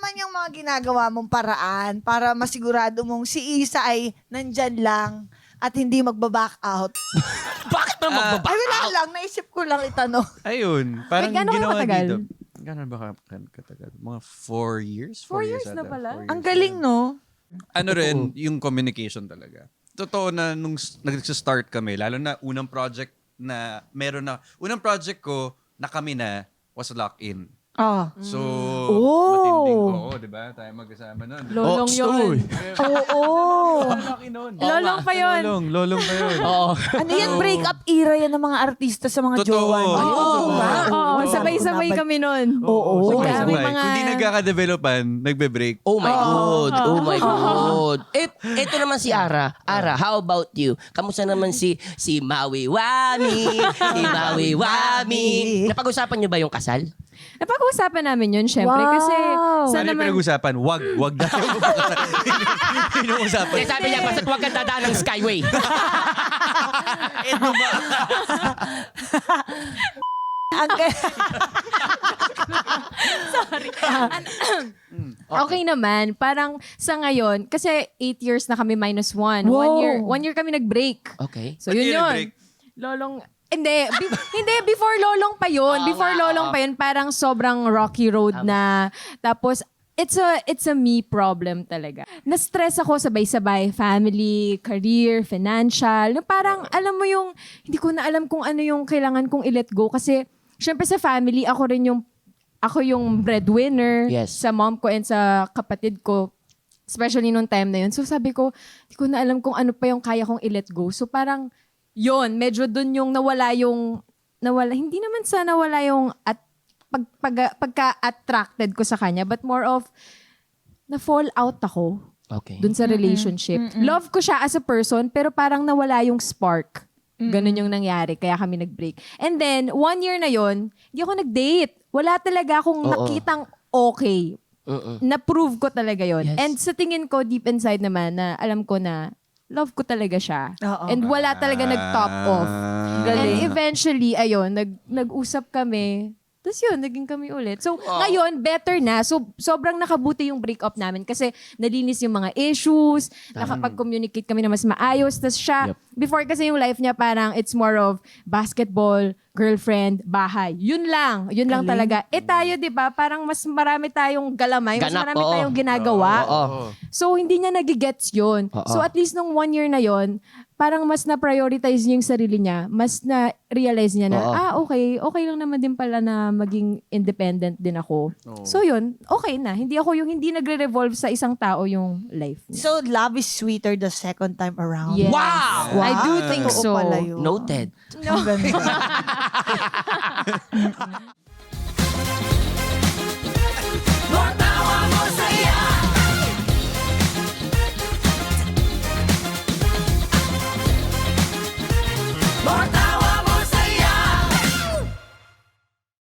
naman yung mga ginagawa mong paraan para masigurado mong si Isa ay nandyan lang at hindi magbaback out? Bakit na magbaback Ay, wala out? lang. Naisip ko lang itanong. Ayun, parang Wait, gano'n kayo ginawa katagal? dito. Gano'n ba katagal? Mga 4 years? 4 years na ata. pala? 4 years Ang galing, na. no? Ano rin, yung communication talaga. Totoo na nung nag-start kami, lalo na unang project ko na kami na was lock-in. Ah. So, Oh. matinding, oo, di ba? Tayo magkasama nun. Lolong yun. Oo. Laki nun. Lolong pa yun. Lolong pa yun. Oo. Ano yan? Break-up era yan ng mga artista sa mga Totoo. jowa. nila. Oo, diba? Oo, sabay-sabay kami nun. Oo. Kaya may Sabay. mga... Kung di nagkaka-developan, nagbe-break. Oh my God. Oh my God. Ito naman si Ara. Ara, how about you? Kamusta naman si Maui Wami? Si Maui Wami. Napag-usapan niyo ba yung kasal? Napag-uusapan namin yun, syempre. Wow. Kasi sa Ano yung naman... pinag-usapan? Wag na tayo pinuusapan. Kaya sabi niya, basta't huwag kang dadaan ng Skyway. Okay naman. Parang sa ngayon, kasi 8 years na kami minus 1. Wow. 1 year kami nag-break. Okay. So Ba't yun kayo yun. nag-break? Lolong... Hindi, hindi, before Lolong pa yun. Before Lolong pa yun, parang sobrang rocky road na. Tapos, it's a me problem talaga. Na-stress ako sabay-sabay. Family, career, financial. Na parang, alam mo yung, hindi ko na alam kung ano yung kailangan kong i-let go. Kasi, syempre sa family, ako yung breadwinner. Yes. Sa mom ko and sa kapatid ko. Especially nung time na yun. So sabi ko, hindi ko na alam kung ano pa yung kaya kong i-let go. So parang, yun, medyo dun yung nawala, hindi naman sa nawala yung pagka-attracted ko sa kanya, but more of, na-fall out ako Okay. dun sa relationship. Love ko siya as a person, pero parang nawala yung spark. Ganun yung nangyari, kaya kami nag-break. And then, 1 year na yon, hindi ako nag-date. Wala talaga akong nakitang okay. Na-prove ko talaga yon. Yes. And sa tingin ko, deep inside naman, na alam ko na, love ko talaga siya. Oo. And wala talaga nag-top off. And eventually, ayun, nag-usap kami. Tapos yun, naging kami ulit. So, ngayon, better na. So, sobrang nakabuti yung breakup namin kasi nalinis yung mga issues, nakapag-communicate kami na mas maayos. Tapos siya, before kasi yung life niya parang it's more of basketball, girlfriend, bahay. Yun lang talaga. Tayo, di ba, parang mas marami tayong galamay, mas Ganap, marami oo. tayong ginagawa. Oo. So, hindi niya nagigets yun. So, at least nung 1 year na yon, parang mas na-prioritize niya yung sarili niya. Mas na-realize niya na, okay lang naman din pala na maging independent din ako. So, yun, okay na. Hindi ako yung hindi nagre-revolve sa isang tao yung life niya. So, love is sweeter the second time around. Yes. Wow! I do think Totoo so. pala yun. Noted. Ang ganda.